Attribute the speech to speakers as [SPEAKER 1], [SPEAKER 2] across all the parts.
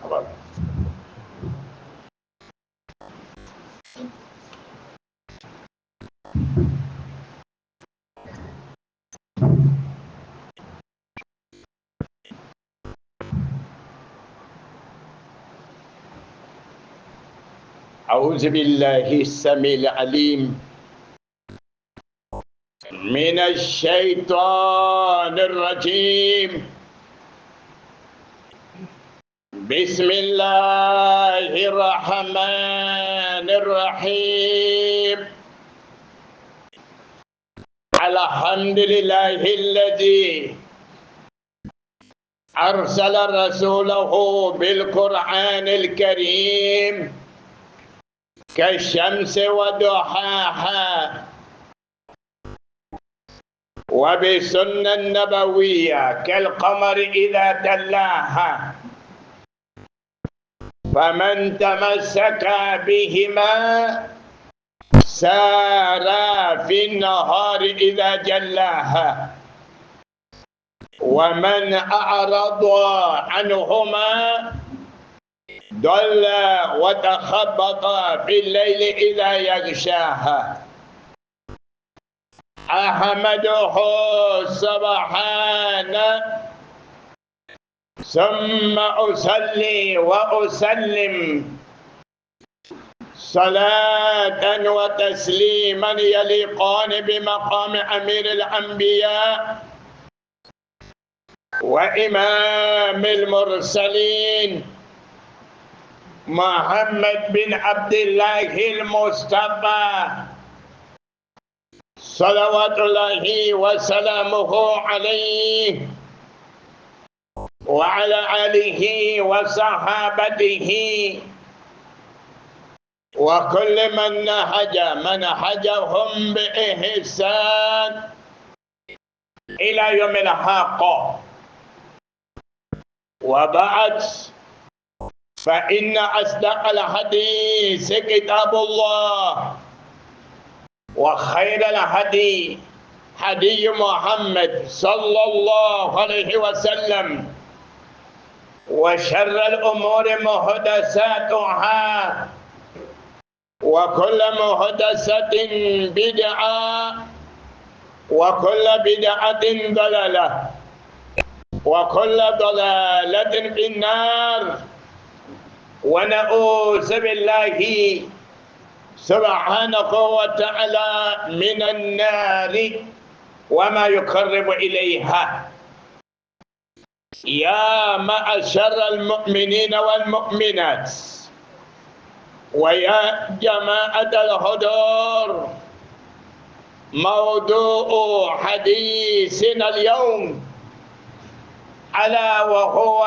[SPEAKER 1] أكبر. أعوذ بالله السميع العليم من الشيطان الرجيم. بسم الله الرحمن الرحيم. الحمد لله الذي أرسل رسوله بالقرآن الكريم كالشمس وضحاها وبسنة النبوية كالقمر إذا تلاها، فمن تمسك بهما سار في النهار إذا جلاها، ومن أعرض عنهما ضل وتخبط في الليل إذا يغشاها. أحمده سبحانه ثم أصلي وأسلم صلاة وتسليما يليقان بمقام أمير الأنبياء وإمام المرسلين محمد بن عبد الله المصطفى صلوات الله وسلامه عليه وعلى آله وصحابته وكل من نهج منهجهم بإحسان إلى يوم الحق. وبعد، فإن أصدق الحديث كتاب الله، وخير الهدي هدي محمد صلى الله عليه وسلم، وشر الأمور محدثاتها، وكل محدثة بدعة، وكل بدعة ضلالة، وكل ضلالة في النار. ونعوذ بالله سبحانه وتعالى من النار وما يقرب إليها. يا معشر المؤمنين والمؤمنات، ويا جماعة الحضور، موضوع حديثنا اليوم ألا وهو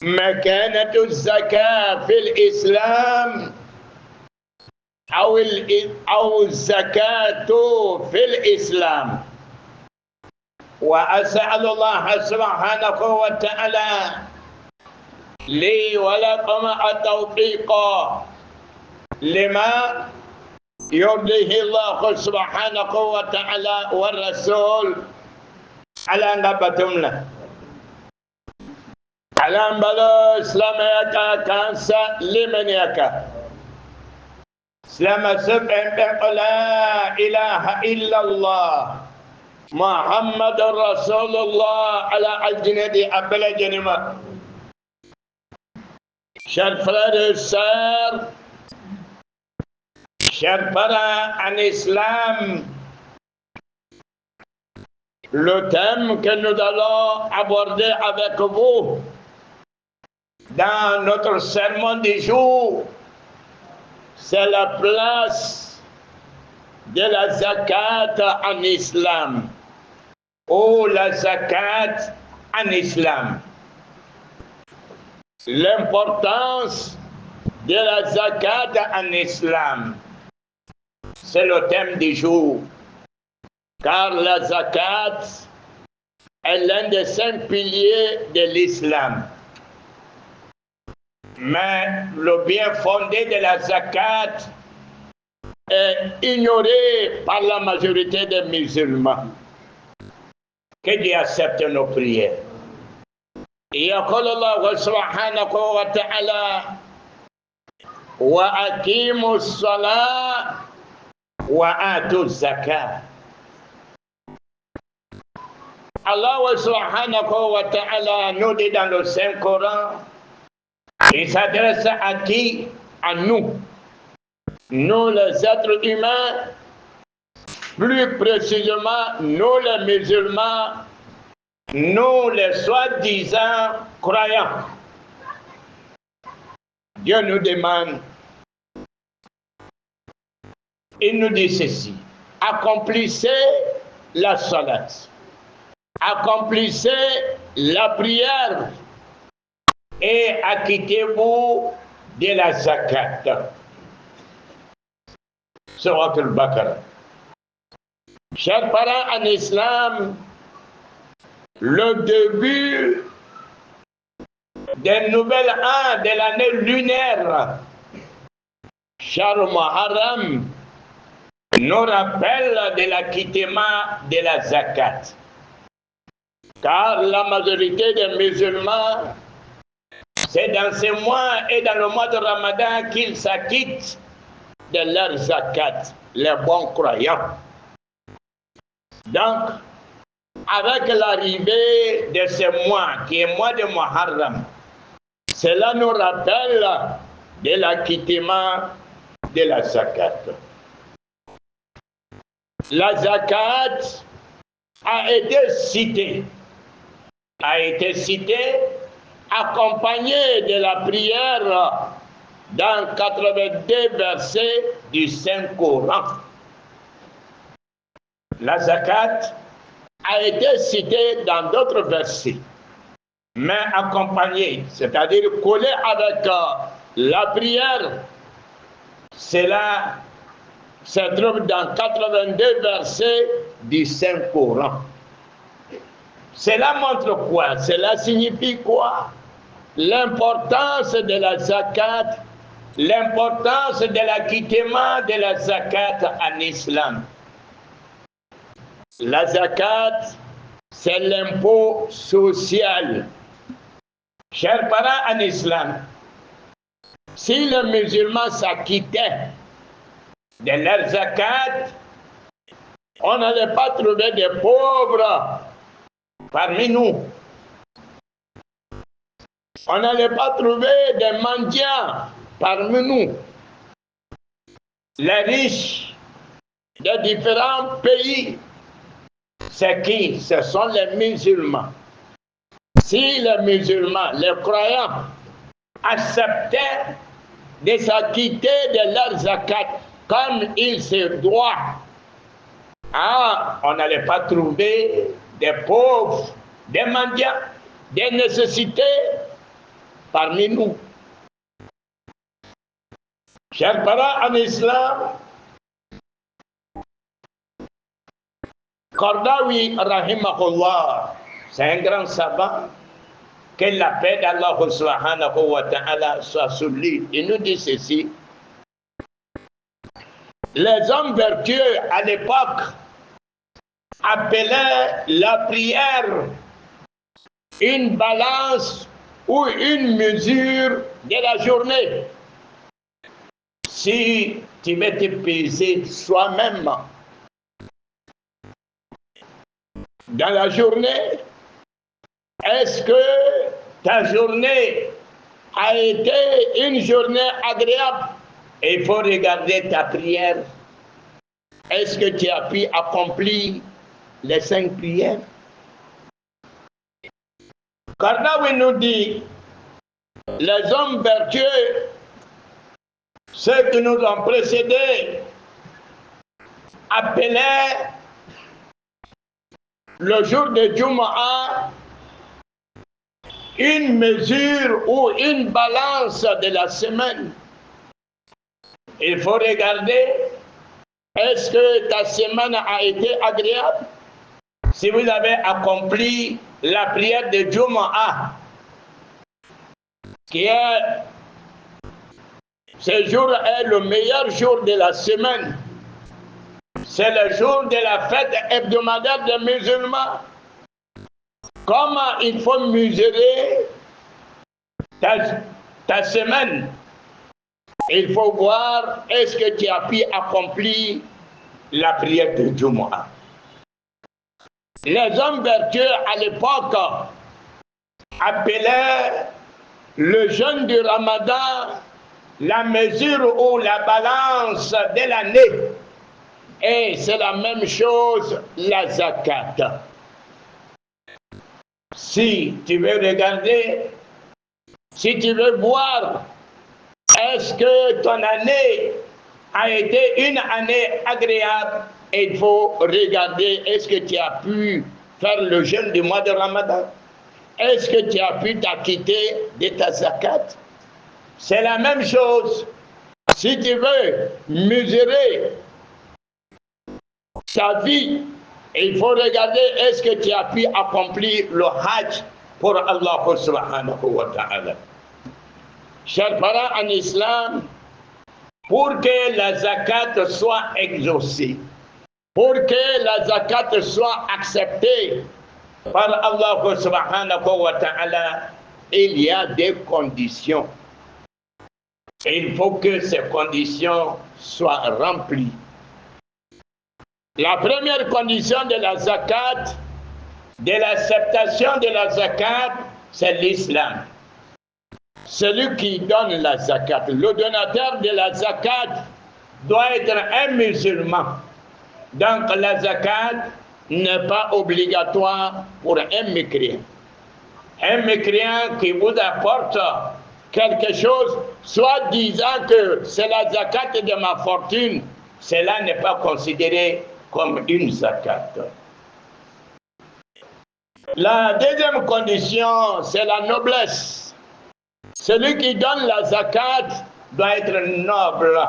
[SPEAKER 1] مكانة الزكاة في الإسلام أو الزكاة في الإسلام. وأسأل الله سبحانه وتعالى لي ولكم التوفيق لما يرضيه الله سبحانه وتعالى والرسول على نبتمنا على بلو إسلامك كانسا لمنيك إسلام سبحانه لا إله إلا الله محمد رسول الله على الجنة أبلا جنما. Chers frères et sœurs, chers parents en islam, le thème que nous allons aborder avec vous dans notre sermon du jour, c'est la place de la zakat en islam, ou la zakat en islam. L'importance de la zakat en islam, c'est le thème du jour, car la zakat est l'un des 5 piliers de l'islam. Mais le bien fondé de la zakat est ignoré par la majorité des musulmans. Que Dieu accepte nos prières. يقول الله سبحانه وتعالى وأقيموا الصلاة وآتوا الزكاة. Allah subhanahu wa ta'ala nous dit dans le Saint-Coran, il s'adresse à qui? À nous. Nous les êtres humains, plus précisément nous les musulmans, nous les soi-disant croyants. Dieu nous demande, il nous dit ceci, accomplissez la salat, accomplissez la prière et acquittez-vous de la zakat. Surat al-Baqarah. Chers parents en islam, le début des nouvelles an de l'année lunaire, Shahr Muharram, nous rappelle de l'acquittement de la zakat. Car la majorité des musulmans, c'est dans ces mois et dans le mois de Ramadan qu'ils s'acquittent de leur zakat, les bons croyants. Donc, avec l'arrivée de ce mois, qui est mois de Muharram, cela nous rappelle de l'acquittement de la zakat. La zakat a été citée, accompagnée de la prière dans 82 versets du Saint-Coran. La zakat a été citée dans d'autres versets, mais accompagnée, c'est-à-dire collée avec la prière. Cela se trouve dans 82 versets du Saint-Coran. Cela montre quoi? Cela signifie quoi? L'importance de la zakat, l'importance de l'acquittement de la zakat en islam. La zakat, c'est l'impôt social. Chers parents en islam, si les musulmans s'acquittaient de leur zakat, on n'allait pas trouver des pauvres parmi nous. On n'allait pas trouver des mendiants parmi nous. Les riches de différents pays, c'est qui? Ce sont les musulmans. Si les musulmans, les croyants, acceptaient de s'acquitter de leur zakat comme il se doit, on n'allait pas trouver des pauvres, des mendiants, des nécessités parmi nous. Chers parents en islam, Qardawi rahimahullah, c'est un grand savant, que la paix d'Allah subhanahu wa ta'ala soit sur lui. Il nous dit ceci: les hommes vertueux à l'époque appelaient la prière une balance ou une mesure de la journée. Si tu veux te peser soi-même dans la journée, est-ce que ta journée a été une journée agréable? Il faut regarder ta prière. Est-ce que tu as pu accomplir les 5 prières? Qardawi nous dit, les hommes vertueux, ceux qui nous ont précédés, appelaient le jour de Jumu'ah une mesure ou une balance de la semaine. Il faut regarder, est-ce que ta semaine a été agréable? Si vous avez accompli la prière de Jumu'ah, qui est, ce jour est le meilleur jour de la semaine, c'est le jour de la fête hebdomadaire des musulmans. Comment il faut mesurer ta semaine? Il faut voir est-ce que tu as pu accomplir la prière de Jumu'ah. Les hommes vertueux à l'époque appelaient le jeûne du Ramadan la mesure ou la balance de l'année. Et c'est la même chose la zakat. Si tu veux regarder, si tu veux voir, est-ce que ton année a été une année agréable, il faut regarder, est-ce que tu as pu faire le jeûne du mois de Ramadan? Est-ce que tu as pu t'acquitter de ta zakat? C'est la même chose. Si tu veux mesurer ta vie, il faut regarder est-ce que tu as pu accomplir le Hajj pour Allah subhanahu wa ta'ala. Chers parents en islam, pour que la zakat soit exaucée, pour que la zakat soit acceptée par Allah subhanahu wa ta'ala, il y a des conditions. Il faut que ces conditions soient remplies. La première condition de la zakat, de l'acceptation de la zakat, c'est l'islam. Celui qui donne la zakat, le donateur de la zakat doit être un musulman. Donc la zakat n'est pas obligatoire pour un mécréant. Un mécréant qui vous apporte quelque chose, soit disant que c'est la zakat de ma fortune, cela n'est pas considéré comme une zakat. La deuxième condition, c'est la noblesse. Celui qui donne la zakat doit être noble.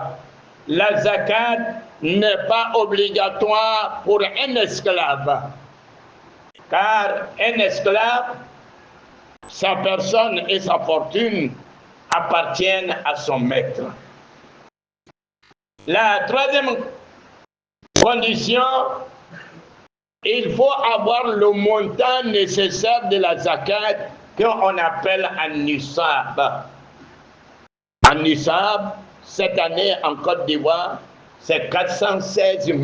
[SPEAKER 1] La zakat n'est pas obligatoire pour un esclave. Car un esclave, sa personne et sa fortune appartiennent à son maître. La troisième condition, il faut avoir le montant nécessaire de la zakat qu'on appelle un nisab. Un nisab, cette année en Côte d'Ivoire, c'est 416 000.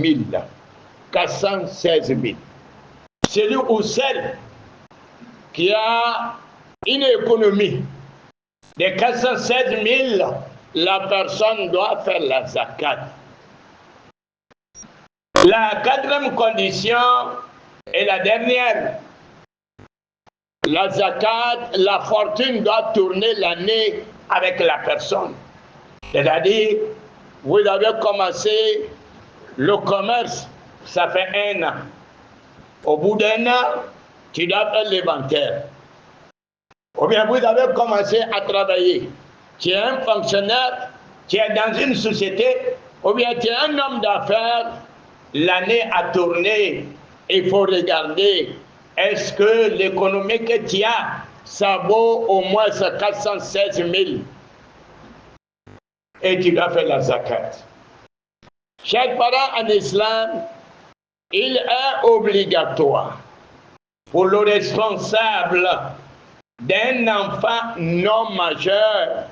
[SPEAKER 1] 416 000. Celui ou celle qui a une économie de 416 000, la personne doit faire la zakat. La quatrième condition est la dernière. La zakat, la fortune doit tourner l'année avec la personne. C'est-à-dire, vous avez commencé le commerce, ça fait 1 an. Au bout d'1 an, tu dois faire l'inventaire. Ou bien vous avez commencé à travailler. Tu es un fonctionnaire, tu es dans une société, ou bien tu es un homme d'affaires, l'année a tourné, il faut regarder, est-ce que l'économie que tu as, ça vaut au moins 416 000? Et tu dois faire la zakat. Chaque parent en islam, il est obligatoire pour le responsable d'un enfant non majeur.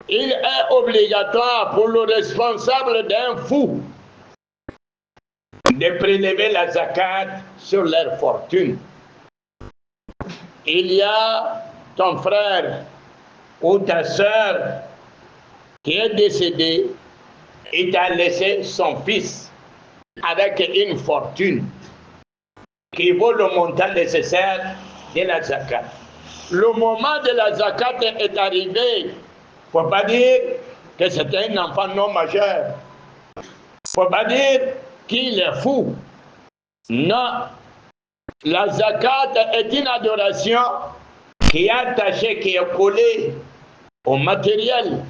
[SPEAKER 1] Il est obligatoire pour le responsable d'un fou de prélever la zakat sur leur fortune. Il y a ton frère ou ta sœur qui est décédé et t'a laissé son fils avec une fortune qui vaut le montant nécessaire de la zakat. Le moment de la zakat est arrivé. Il ne faut pas dire que c'est un enfant non majeur. Il ne faut pas dire qu'il est fou. Non. La zakat est une adoration qui est attachée, qui est collée au matériel.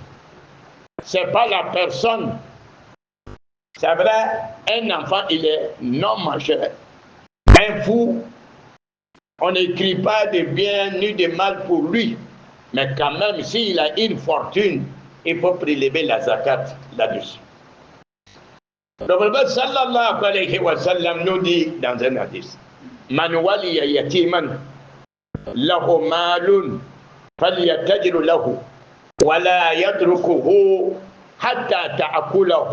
[SPEAKER 1] Ce n'est pas la personne. C'est vrai, un enfant, il est non majeur. Un fou, on n'écrit pas de bien ni de mal pour lui. Mais quand même, s'il a une fortune, il faut prélever la zakat là-dessus. Le prophète sallallahu alayhi wa sallam nous dit dans un hadith, من ولي يتيما له مال فليتجر له ولا يتركه حتى تأكله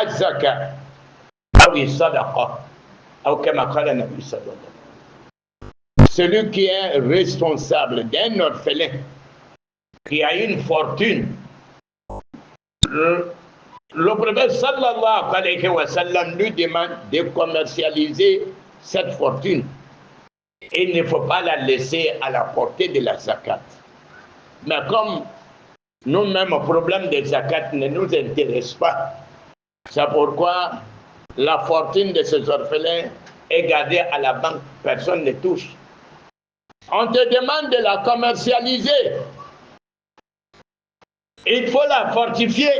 [SPEAKER 1] الزكاة أو الصدقة أو كما قال النبي صلى الله عليه وسلم. Celui qui est responsable d'un orphelin qui a une fortune, le prophète sallallahu alayhi wa sallam lui demande de commercialiser cette fortune. Il ne faut pas la laisser à la portée de la zakat. Mais comme nous-mêmes, le problème des zakat ne nous intéresse pas, c'est pourquoi la fortune de ces orphelins est gardée à la banque, personne ne touche. On te demande de la commercialiser. Il faut la fortifier.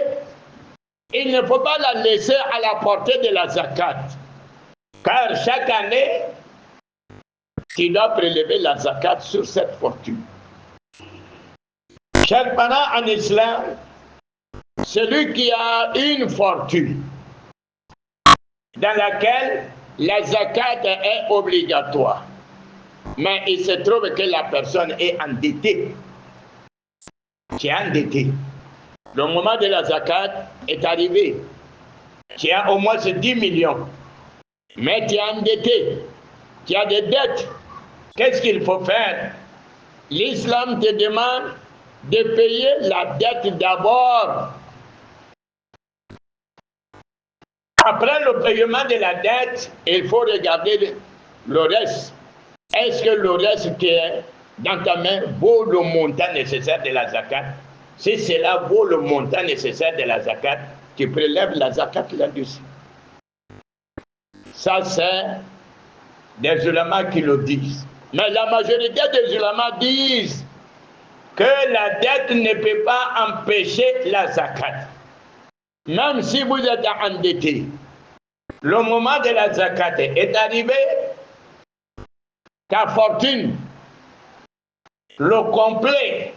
[SPEAKER 1] Il ne faut pas la laisser à la portée de la zakat. Car chaque année, tu dois prélever la zakat sur cette fortune. Chers parents en islam, celui qui a une fortune dans laquelle la zakat est obligatoire, mais il se trouve que la personne est endettée. Tu es endetté. Le moment de la zakat est arrivé. Tu as au moins 10 millions. Mais tu es endetté. Tu as des dettes. Qu'est-ce qu'il faut faire? L'islam te demande de payer la dette d'abord. Après le paiement de la dette, il faut regarder le reste. Est-ce que le reste qui est dans ta main vaut le montant nécessaire de la zakat? Si cela vaut le montant nécessaire de la zakat, tu prélèves la zakat là-dessus. Ça, c'est des ulémas qui le disent. Mais la majorité des ulémas disent que la dette ne peut pas empêcher la zakat. Même si vous êtes endetté, le moment de la zakat est arrivé, ta fortune, le complet,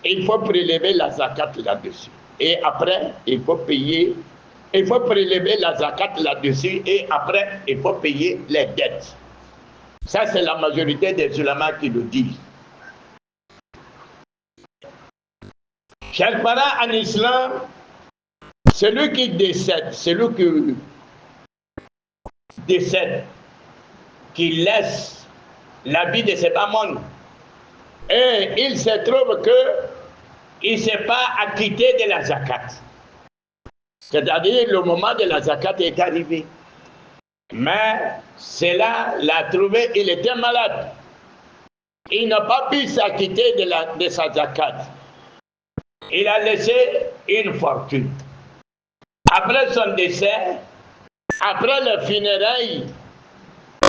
[SPEAKER 1] il faut prélever la zakat là-dessus. Et après, il faut payer, il faut prélever la zakat là-dessus et après, il faut payer les dettes. Ça, c'est la majorité des ulémas qui le disent. Chers parents en islam, celui qui décède, celui qui décède, qui laisse la vie de ses parents, et il se trouve qu'il ne s'est pas acquitté de la zakat. C'est-à-dire le moment de la zakat est arrivé. Mais cela l'a trouvé, il était malade. Il n'a pas pu s'acquitter de sa zakat. Il a laissé une fortune. Après son décès, après le funérailles,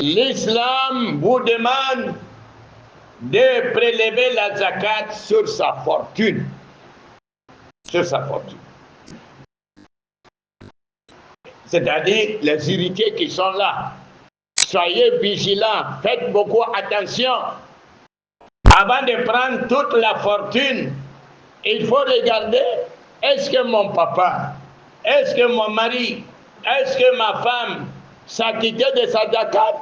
[SPEAKER 1] l'islam vous demande de prélever la zakat sur sa fortune. Sur sa fortune. C'est-à-dire les héritiers qui sont là. Soyez vigilants, faites beaucoup attention. Avant de prendre toute la fortune, il faut regarder, est-ce que mon papa, est-ce que mon mari, est-ce que ma femme s'acquittait de sa zakat?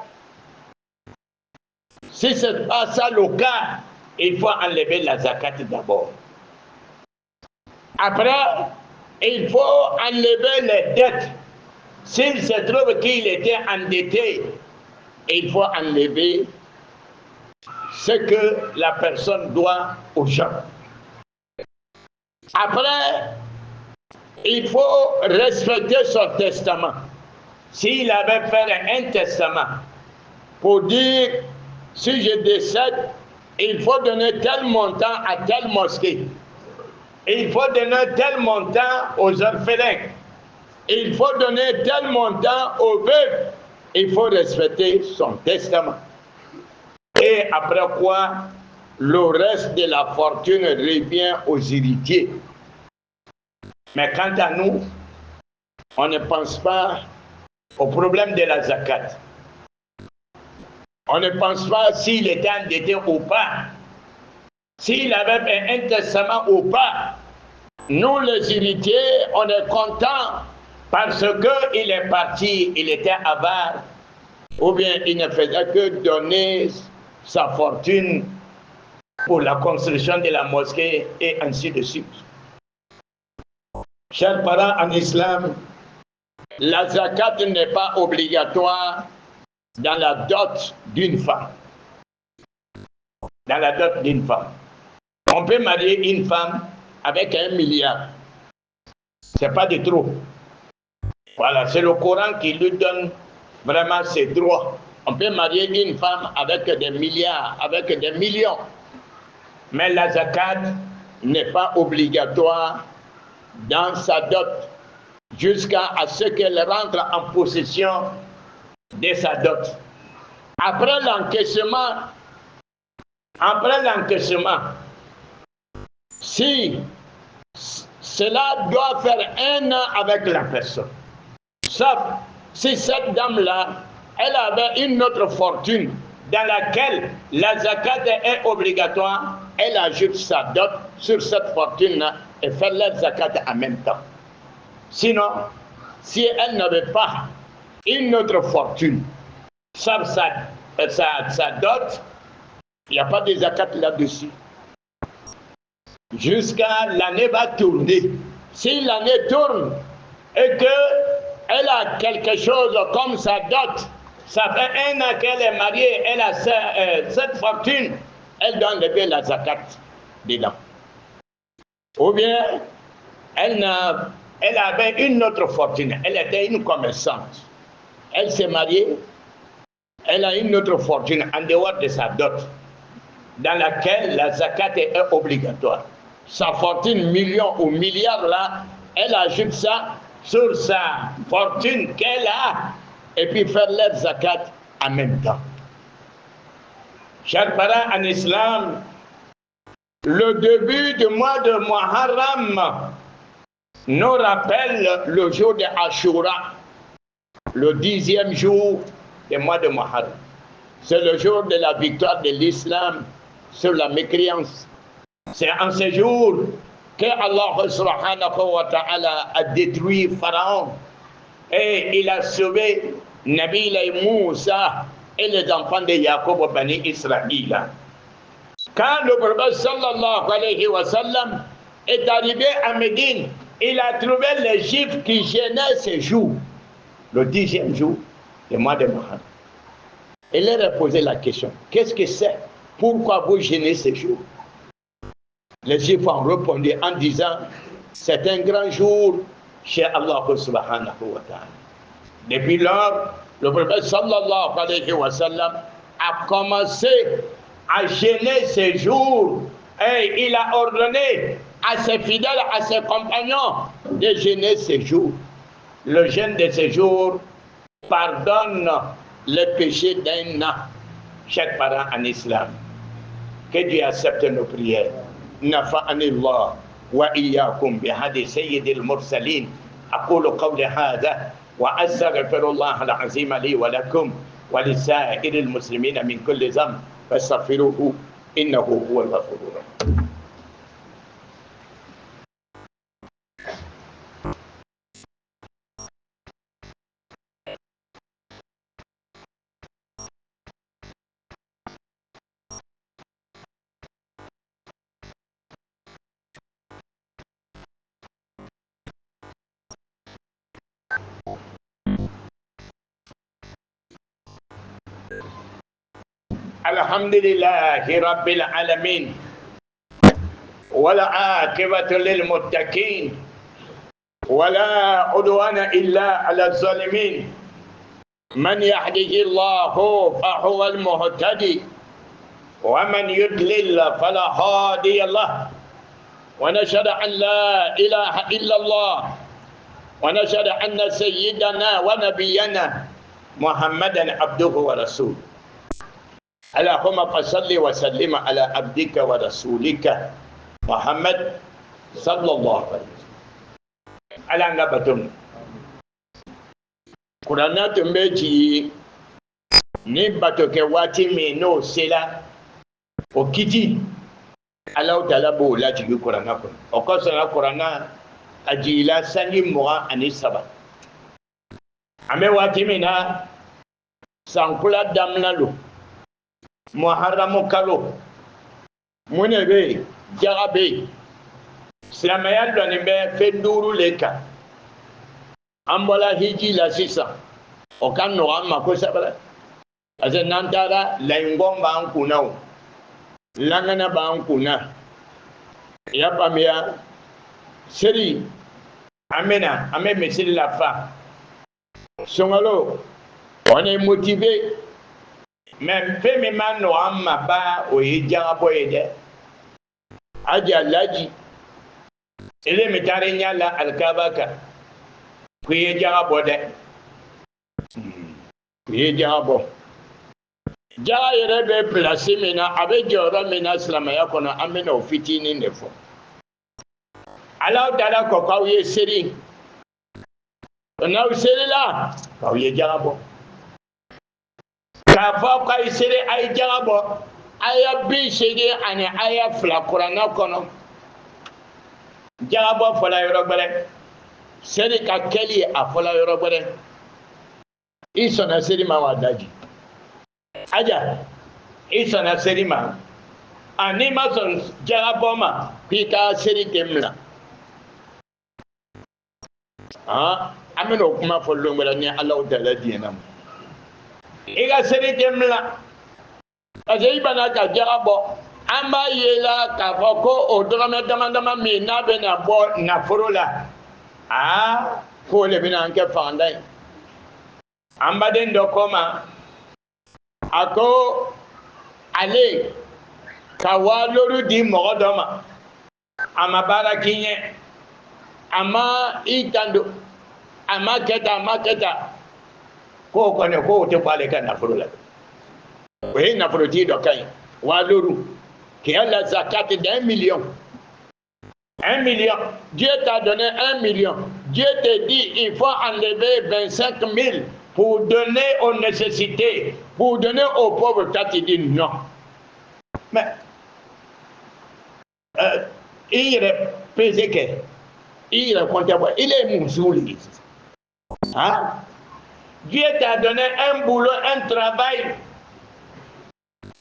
[SPEAKER 1] Si ce n'est pas ça le cas, il faut enlever la zakat d'abord. Après, il faut enlever les dettes. S'il se trouve qu'il était endetté, il faut enlever ce que la personne doit aux gens. Après, il faut respecter son testament. S'il avait fait un testament pour dire, si je décède, il faut donner tel montant à telle mosquée. Il faut donner tel montant aux orphelins. Il faut donner tel montant aux veuves. Il faut respecter son testament. Et après quoi, le reste de la fortune revient aux héritiers. Mais quant à nous, on ne pense pas au problème de la zakat. On ne pense pas s'il était endetté ou pas, s'il avait fait un testament ou pas. Nous, les héritiers, on est contents parce qu'il est parti, il était avare, ou bien il ne faisait que donner sa fortune pour la construction de la mosquée et ainsi de suite. Chers parents en islam, la zakat n'est pas obligatoire dans la dot d'une femme. Dans la dot d'une femme. On peut marier une femme avec 1 milliard. C'est pas de trop. Voilà, c'est le Coran qui lui donne vraiment ses droits. On peut marier une femme avec des milliards, avec des millions. Mais la zakat n'est pas obligatoire dans sa dot jusqu'à ce qu'elle rentre en possession de sa dot. Après l'encaissement, si cela doit faire 1 an avec la personne, sauf si cette dame-là, elle avait une autre fortune dans laquelle la zakat est obligatoire, elle ajoute sa dot sur cette fortune-là et fait la zakat en même temps. Sinon, si elle n'avait pas une autre fortune, sauf sa dot, il n'y a pas de zakat là-dessus. Jusqu'à l'année va tourner. Si l'année tourne et qu'elle a quelque chose comme sa dot, ça fait 1 an qu'elle est mariée, elle a cette fortune, elle doit enlever la zakat dedans. Ou bien, elle avait une autre fortune, elle était une commerçante. Elle s'est mariée, elle a une autre fortune en dehors de sa dot, dans laquelle la zakat est obligatoire. Sa fortune, million ou milliard là, elle ajoute ça sur sa fortune qu'elle a et puis faire la zakat en même temps. Chers parents en islam, le début du mois de Muharram nous rappelle le jour de Ashura, le 10e jour du mois de Muharram. C'est le jour de la victoire de l'islam sur la mécréance. C'est en ce jour que Allah subhanahu wa ta'ala a détruit Pharaon et il a sauvé Nabi Moussa et les enfants de Jacob Bani Israël. Quand le prophète sallallahu alayhi wa sallam est arrivé à Médine, il a trouvé les Juifs qui gênaient ce jour, le 10e jour du mois de Muharram. Il leur a posé la question, qu'est-ce que c'est? Pourquoi vous gênez ce jour? Les Juifs ont répondu en disant, c'est un grand jour chez Allah subhanahu wa ta'ala. Depuis lors, le prophète sallallahu alayhi wa sallam a commencé à gêner ce jour et il a ordonné à ses fidèles, à ses compagnons de gêner ce jour. Le jeûne de ce jour pardonne les péchés d'un an. Chaque parent en islam, que Dieu accepte nos prières. نفعني الله وإياكم بهدي سيد المرسلين أقول قولي هذا وأستغفر الله العظيم لي ولكم ولسائر المسلمين من كل ذنب فاستغفروه إنه هو الغفور الرحيم. الحمد لله رب العالمين والعاقبة للمتقين ولا عدوان إلا على الظالمين من يهده الله فهو المهتدي ومن يضلل فلا هادي له ونشهد أن لا إله إلا الله ونشهد أن سيدنا ونبينا محمدا عبده ورسوله اللهم صل وسلم على عبدك ورسولك محمد صلى الله عليه وسلم. على نبتم Kurana tumbe ci ni bato ke wati me no sela o kiti Allah Ta'ala bo la ci Kurana ko o ko sana Kurana ajila sani mo ani saba ame wati me na sankula damna lo muharramu kalo mune be jaga be silamaya dɔni bɛ fɛn duuru le kan an bɔla hiji la sisan o ka nɔgɔ an ma kosɛbɛ parce que n'an taara layingɔn b'an kunna o langana b'an kunna i y'a faamuya seli an bɛ misiri la fa sunkalo on est motivé mais fɛn min ma nɔgɔ an ma ba o ye jagabɔ ye dɛ aja laji ele mi taari nya la alikaba kan ku ye jagabɔ dɛ ku ye jagabɔ jaga yɛrɛ bɛ pilasi min na a bɛ jɔyɔrɔ min na silamɛya kɔnɔ an bɛ na o fitinin de fɔ alaw taara kɔ k'aw ye seri n'aw serila k'aw ye jagabɔ k'a fɔ k'aw seri a ye jagabɔ aya 80 ani aya 2 kuranna kɔnɔ jagabɔ fɔla yɔrɔ gbɛrɛ seri ka kɛli a fɔla yɔrɔ gbɛrɛ i sɔnna seri ma wa daji aja i sɔnna seri ma n'i ma sɔn jagabɔ ma k'i ka seri tɛ minɛ an bɛna o kuma fɔ lon wɛrɛ ni Alahu Taala diɲɛna ma i ka seri tɛ minɛ parce que i bana ka jagabɔ an b'a ye la k'a fɔ ko o dɔrɔmɛ dama dama min n'a bɛna bɔ nafolo la k'o le bɛna an kɛ faganda ye an baden dɔ ko ma a ko ale ka 5000 di mɔgɔ dɔ ma a ma baara k'i ɲɛ a ma i tando a ma kɛ tan k'o kɔni k'o tɛ bɔ ale ka nafolo la o ye nafolotigi dɔ ka ɲi 5000 qui a la zakat d'1 million. 1 million. Dieu t'a donné 1 million. Dieu te dit il faut enlever 25 000 pour donner aux nécessités, pour donner aux pauvres. Toi, tu dis non. Mais il est pesé que il est comptable. Il est moussouli. Hein? Dieu t'a donné un boulot, un travail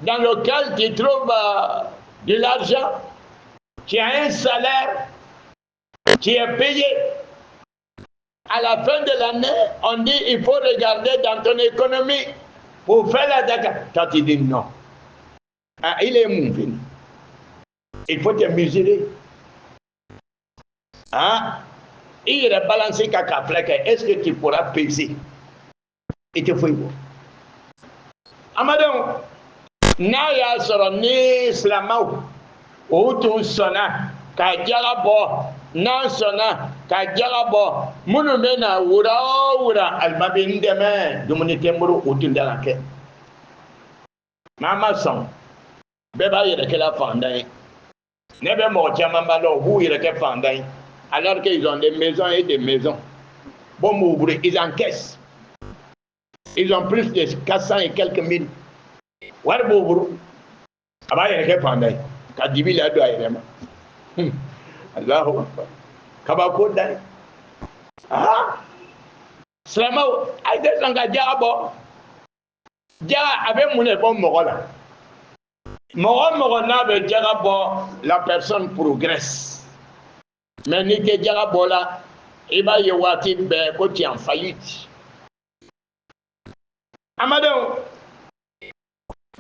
[SPEAKER 1] dans lequel tu trouves de l'argent, tu as un salaire, tu es payé. À la fin de l'année, on dit il faut regarder dans ton économie pour faire la zakat. Quand tu dis non, il est mauvais. Il faut te mesurer. Il est balancé caca flaque. Est-ce que tu pourras peser? Il te faut. Amadou. N'a y'a sɔrɔ ni silamɛw o tun sɔnna ka jaga bɔ n'an sɔnna ka jaga bɔ minnu bɛ na wura o wura alimami n dɛmɛ dumuni tɛ n bolo o tun da ka kɛ n'an ma sɔn bɛɛ b'a yɛrɛ kɛla fantan ye ne bɛ mɔgɔ caman ba dɔn u b'u yɛrɛ kɛ fantan ye alors qu'ils ont des maisons et des maisons bon m'ouvrir ils encaissent ils ont plus de 400 et quelques mille. Wari b'o bolo a b'a yɛrɛ kɛ fantan ye ka dibi la don a yɛrɛ ma Allahu Akbar kabako da ye silamɛw a tɛ sɔn ka jaga bɔ jaga a bɛ mun de bɔ mɔgɔ la mɔgɔ mɔgɔ n'a bɛ jaga bɔ la personne progresse mais n'i tɛ jaga bɔ la i b'a ye waati bɛɛ ko tu es en faillite amadenw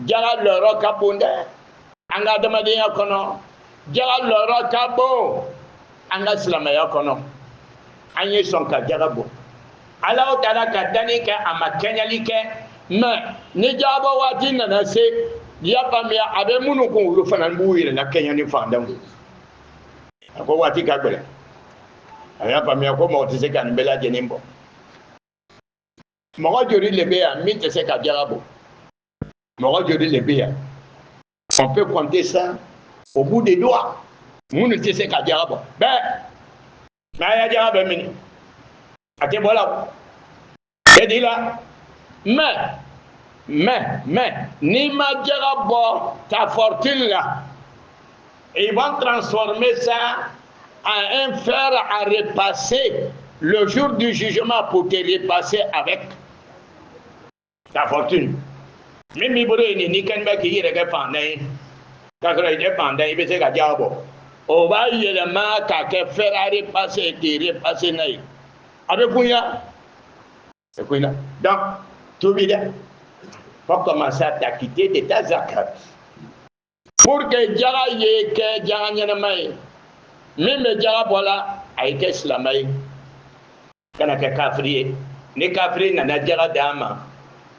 [SPEAKER 1] jaga lɔrɔ ka bon dɛ an ka adamadenya kɔnɔ jaga lɔrɔ ka bon an ka silamɛya kɔnɔ an ye sɔn ka jaga bɔ Alahu Taala ka danni kɛ a ma kɛɲɛli kɛ mais ni jagabɔ waati nana se i y'a faamuya a bɛ minnu kun olu fana b'u yɛrɛ la kɛɲɛ ni fantanw a ko waati ka gɛlɛn a y'a faamuya ko mɔgɔ tɛ se ka nin bɛɛ lajɛlen bɔ mɔgɔ joli de bɛ yan min tɛ se ka jaga bɔ mɔgɔ joli de bɛ yan on peut compter ça au bout des doigts minnu tɛ se ka jaga bɔ bɛɛ n'a y'a jaga bɛ minɛ a tɛ bɔ la o di la mais n'i ma jaga bɔ ta fortune là ils vont transformer ça en un fer à repasser le jour du jugement pour te repasser avec ta fortune. Mimi boro ni kan ba ki yere ga pandai. Ka sɔrɔ i tɛ fantan i bɛ se ka diya bɔ. O b'a yɛlɛma k'a kɛ Ferrari passé k'i repassé n'a ye. A bɛ kunya. C'est quoi là? Donc, tout bien. Faut commencer à t'acquitter de ta zakat. Pour que jara ye ke jara ɲɛnama ye. Min bɛ jara bɔ la, a ye kɛ silamɛ ye. Kana kɛ kafiri ye. Ni kafiri nana jara d'a ma,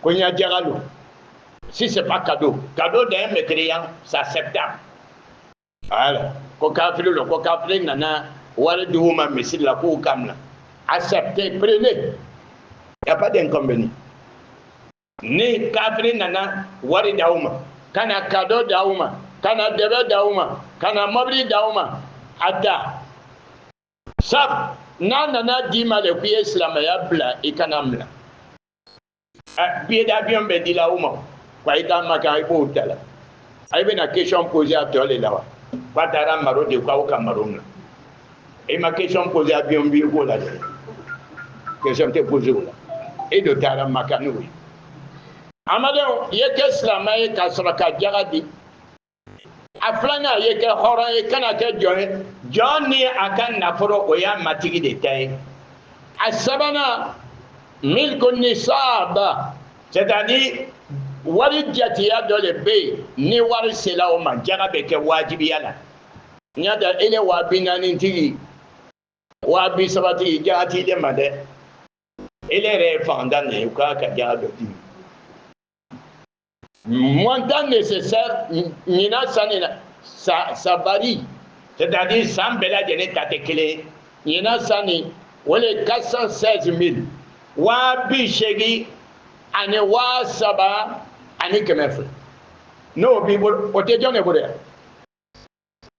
[SPEAKER 1] ko n ya jara don. Si c'est pas cadeau, cadeau d'un mécréant, c'est acceptable. Voilà. Ko kafiri lo, ko kafiri nana wari di uma misiri la ko kamna. Acceptez, prenez. Il n'y a pas d'inconvénient. Ni kafiri nana wari dauma, kana cadeau dauma, kana debe dauma, kana mobili dauma, ada. Sab, na nana di ma le kuye silamaya bla ikanamla. Billet d'avion be di la uma. Kwa ita maka ipo utala. Aibe na question posée à toi les là. Pas d'ara maro de kwa au Cameroun. Et ma question posée à bien bien là. Question te posée là. Et de tara maka nous. Amado yeke islamay ka soraka jagadi. Aflana yeke hora yeke na ke jone. Johnny akan naforo oya matigi de tay. Asabana milkun nisab. C'est-à-dire wari jatiya dɔ le bɛ yen ni wari sela o ma jaga bɛ kɛ wajibiya la n y'a dɔn ele waa bi naani tigi waa bi saba tigi jaga t'i de ma dɛ ele yɛrɛ ye fantan de ye u k'a ka jaga dɔ di montant nécessaire ɲinan sanni na sa varie c'est-à-dire san bɛɛ lajɛlen ta tɛ kelen ye ɲinan sanni o le 416 000 waa bi seegin ani waa saba ani kɛmɛ fila n'o b'i bolo o tɛ jɔn de bolo yan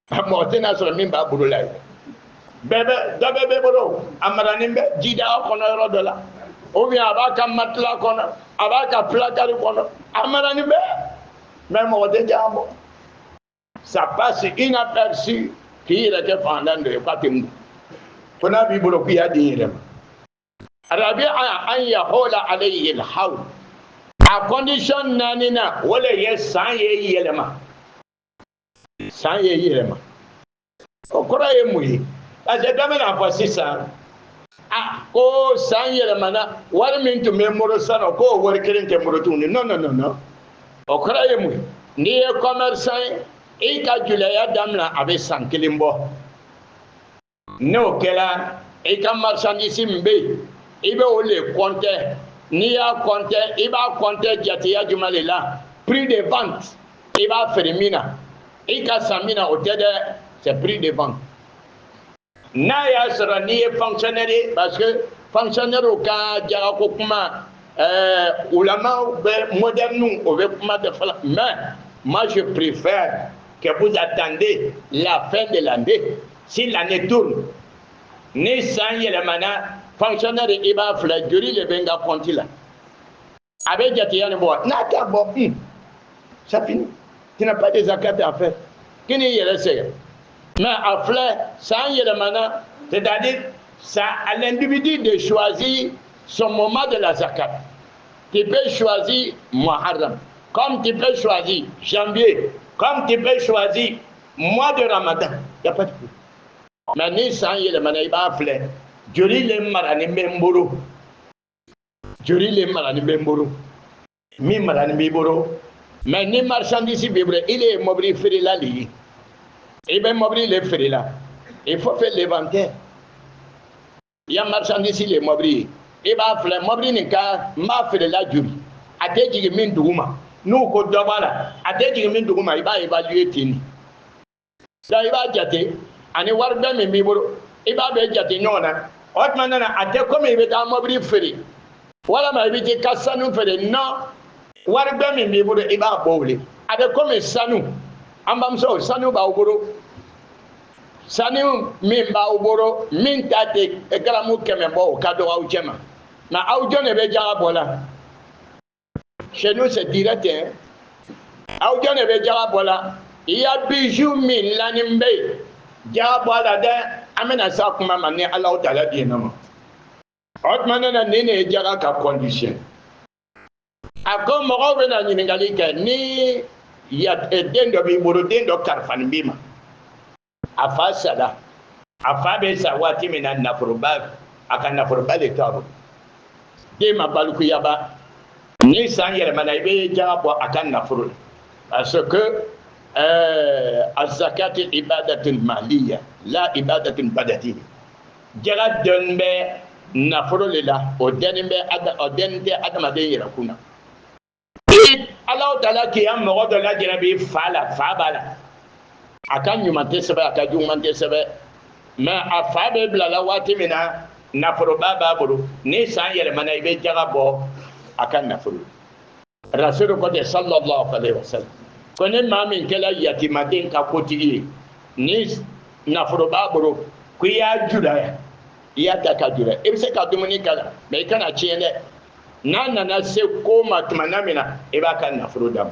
[SPEAKER 1] mɔgɔ tɛna sɔrɔ min b'a bolo la ye bɛɛ bɛ dɔ bɛ bɛ bolo a maranin bɛ jidaga kɔnɔ yɔrɔ dɔ la ou bien a b'a ka matelas kɔnɔ a b'a ka placard kɔnɔ a maranin bɛ mais mɔgɔ tɛ jan bɔ ça passe inaperçu k'i yɛrɛ kɛ fantan dɔ ye k'a tɛ mun ko n'a b'i bolo k'i y'a di n yɛrɛ ma arabi an yahola alayhi alhawl a condition naani na wala ye san ye yɛlɛma san ye yɛlɛma o kɔrɔ ye mun ye parce que dɔ bɛna fɔ sisan ko san yɛlɛmana wari min tun bɛ moro sara k'o wari kelen tɛ moro tuguni non non non non o kɔrɔ ye mun ye n'i ye commerçant ye i ka julaya daminɛ a bɛ san kelen bɔ n'o kɛra i ka marchandise min bɛ yen i bɛ o le compter n'i y'a compter i b'a compter jateya jumɛn de la prix de vente i b'a feere min na i ka san min na o tɛ dɛ c'est prix de vente n'a y'a sɔrɔ n'i ye fonctionnaire ye parce que fonctionnaire ka jagako kuma ulamaw bɛ moderne o bɛ kuma de fɔ la mais moi je préfère que vous attendez la fin de l'année si l'année tourne ni san yɛlɛmana fonctionnaire i b'a filɛ joli le bɛ n ka compte la a bɛ jateya nin bɔ n'a t'a bɔ ça finit tu n'as pas de zakat à faire k'i n'i yɛrɛ sɛgɛn mais a filɛ san yɛlɛmana c'est-à-dire ça à l'individu de choisir son moment de la zakat tu peux choisir Muharram comme tu peux choisir janvier comme tu peux choisir mois de Ramadan il n'y a pas de problème mais ni san yɛlɛmana i b'a filɛ joli le marani bɛ n bolo joli le marani bɛ n bolo min marani b'i bolo mais ni marchandise b'i bolo il est mobili feerela de ye i bɛ mobili le feerela il faut faire l'inventaire i ya marchandise le mobili ye i b'a filɛ mobili nin ka n b'a feerela joli a tɛ jigin min dugu ma n'u ko dɔ b'a la a tɛ jigin min dugu ma i b'a évaluer ten de donc i b'a jate ani wari bɛɛ min b'i bolo i b'a bɛɛ jate ɲɔgɔn na o tuma na a tɛ komi i bɛ taa mobili feere walama i bɛ t'i ka sanu feere non wari bɛɛ min b'i bolo i b'a bɔ wele a bɛ komi sanu an bamuso sanu b'aw bolo sanu min b'aw bolo min ta tɛ garamu 100 bɔ o ka dɔgɔ aw cɛ ma nka aw jɔn de bɛ jaga bɔ la chez nous c'est direct hein aw jɔn de bɛ jaga bɔ la i ya bijou min lanin bɛ yen jaga bɔ a la dɛ an bɛna s'a kuma ma ni Alahu Taala diɲɛ ma o tuma na nin de ye jaga ka condition a ako mo be na nyingali ke ni ya dendo bi buru dendo karfan bima afa sala afa be sa wati mina nafurba akan nafurba le tabu de ma balku yaba ni san yere mana be jabo akan nafur parce que az-zakat ibadatul maliyya la ibadatul badati jaga donbe nafuru lila o denbe adama de yera kuna Allah taala ki am mo do la jarabi fala fabala akan nyumante sebe akan jumante sebe ma afabe blala wati mina nafuru baba buru ni san yere mana be jaga bo akan nafuru rasul ko de sallallahu alaihi wasallam konen mamin kala yatima den ka kotigi ni nafuru baburu ku ya juda ya taka juda e se ka dumuni kala me kana chiene na se ko matmana mina e ba kan nafuru dam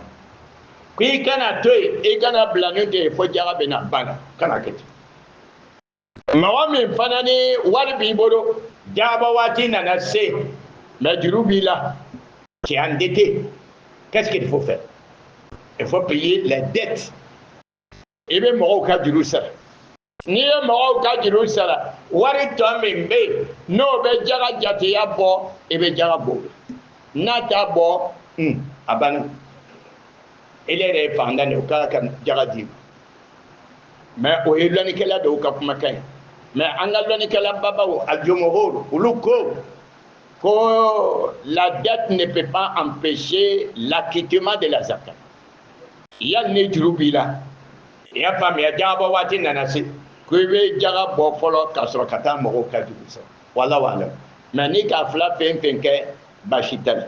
[SPEAKER 1] ku kana toy e kana blanute fo jaga bena bana kana kete mawamin fanani warbi bodo jaba wati na se majrubila qui est endetté, qu'est-ce qu'il faut faire? Il faut payer les dettes. Et bien, au cas du Roussala. Ni au cas du Roussala. Wari tombe, no be jaga jati ya bo, e be jaga bo. Nata bo, aban. Il est répandant au cas comme jaga di. Mais au ilani kala do ka kuma kai. Mais angalani kala baba o aljomohoro, uluko. Que la dette ne peut pas empêcher l'acquittement de la zakat. Il y a le Nidrubila. Il y a pas mais Diabo Wati Nanasi. Que Jara Bofolo Kasrokata Moroka du Busa. Voilà. Manika Fla Penke Bashitan.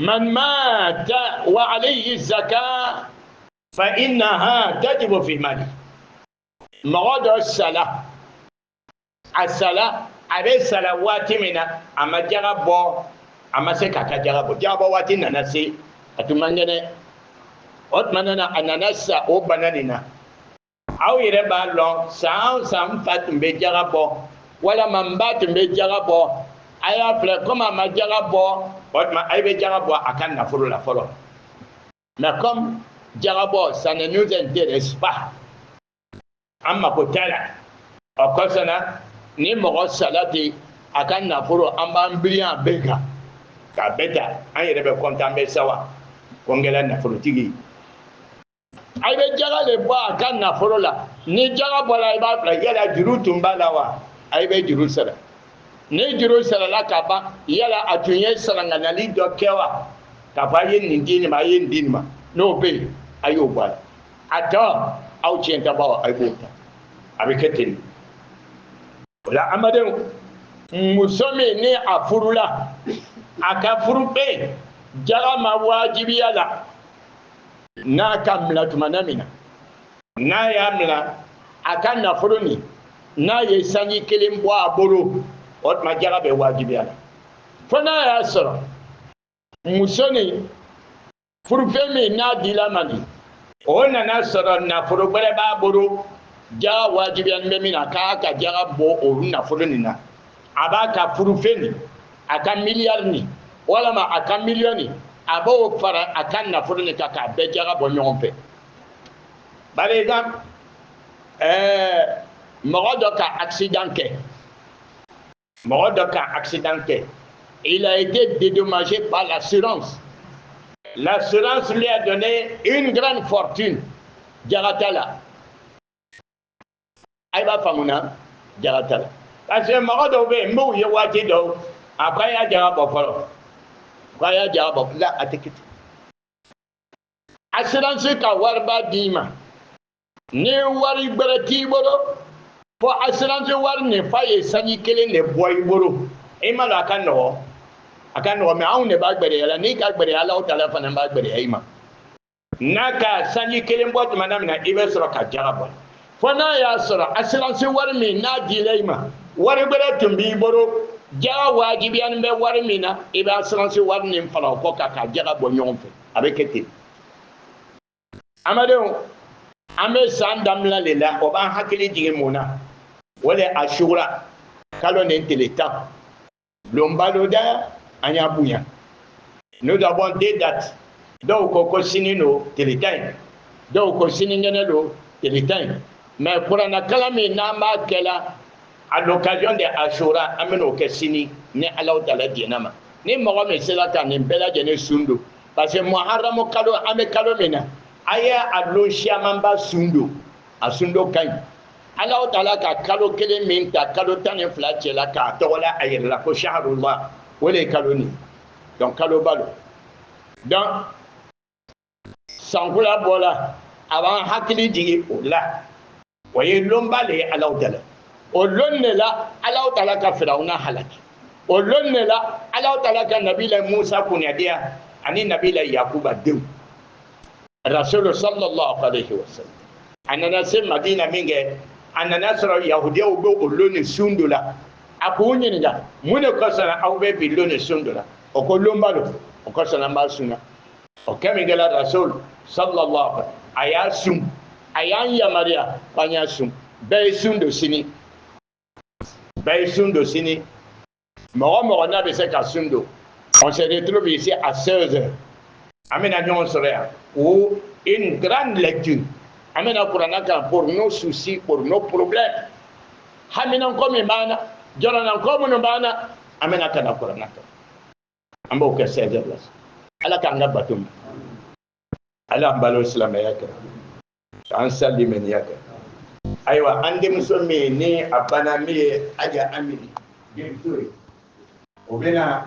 [SPEAKER 1] Man mata wa alayhi zaka fa innaha tajibu fi mali. Marad Salah. As-Salah. Avec salawati mina amajaga bo amase kaka jaga bo jabo wati nanasi atumangene otmanana ananasa o bananina aw yere ba long sam fatumbe jaga bo wala mambatumbe jaga bo aya fle comme amajaga bo otma aybe jaga bo akan na furu la folo mais comme jaga bo ça ne nous intéresse pas amma ko tala okosana ni mogo salati akan nafuro amba mbiliya beka ka beta an yere be kontan be sawa kongela nafuro tigi ay be jaga le bo akan nafuro la ni jaga bola iba la yala juru tumbala wa ay be juru sala ni juru sala la ka ba yala atunye sala nganali do kewa ka ba yin ndini ma yin dinma no be ayo bala ata au chenta ba ay bota abiketin la amaden musome ni afurula aka furupe jaga ma wajibiya la na kamla tumanamina na yamla aka na furuni na ye sanyi kelim bo aboro ot ma jaga be wajibiya la fona ya soro musone furupe mi na dilamani ona na soro na furubere ba aboro jaga wajibiyan be mina ka jaga bo o na fulunina abaka furufeni aka miliyar ni wala ma aka miliyoni abo fara akan na fuluni ka be jaga bo nyompe bare gam mogodo ka accident ke il a été dédommagé par l'assurance lui a donné une grande fortune jagatala ayba famuna jagatala parce que mago do be mbu ye wati do akaya jaga bo folo akaya jaga bo la atikiti assurance ka warba dima ni wari berati boro po assurance war ne faye sanyi kele ne boy boro e mala kan no me awne ba gbere yala ni ka gbere yala o tala fana ba gbere ayma naka sanyi kele mbot manamina ibe soro ka jaga bo fona ya sara assurance war mi na dileima war gbere tumbi boro jaga wajibi an be war mi na ibe assurance war ni fala ko ka jaga bo nyomfe abekete amadeo ame sandamla lela o ban hakili jige mona wala ashura kalo ne teleta lombalo da anya bunya Nous avons des dates. Donc, on signe nos télétins. Donc, on signe nos télétins. Mais pour un accalami, n'a qu'elle à l'occasion de Ashura, ameno ke sini ni Allah Ta'ala dienama. Ni mawa me sela ka ni bela jene sundu. Parce que Muharram kalo ame kalo mena. Aya alo shiamamba sundu. Asundo kan. Allah Ta'ala ka kalo kele minta kalo tane flache la ka tola ayir la ko shahrullah. Wole kalo ni. Donc kalo balo. Donc sankula bola avant hakili digi ola. Voyez lombale Allah Ta'ala. O lonne la Allah Ta'ala ka Firauna halaki. O lonne la Allah Ta'ala ka Nabila Musa kunyadia ani Nabila Yakuba dem. Rasul sallallahu alaihi wasallam. Anana se Madina minge anana sura Yahudiya ugo o lonne sundula. Akunyi nga mune ko sana awbe bi lonne sundula. O ko lombalo o ko sana masuna. O kamingela Rasul sallallahu aya sum ayan ya Maria panya sum be sundo sini. Ben sundo sini. Moro na be se ka sundo. On se retrouve ici à 16h. Amena nyon sorea ou une grande lecture. Amena Qur'ana pour nos soucis, pour nos problèmes. Hamina komi mana, jorana komi no mana, amena kana Qur'ana. Ambo ke 16h la. Ala ka ngabatum. Ala mbalo islam yake. An salimen yake. Aywa ande muso me ni abana me aja amini. Bien sûr. Obena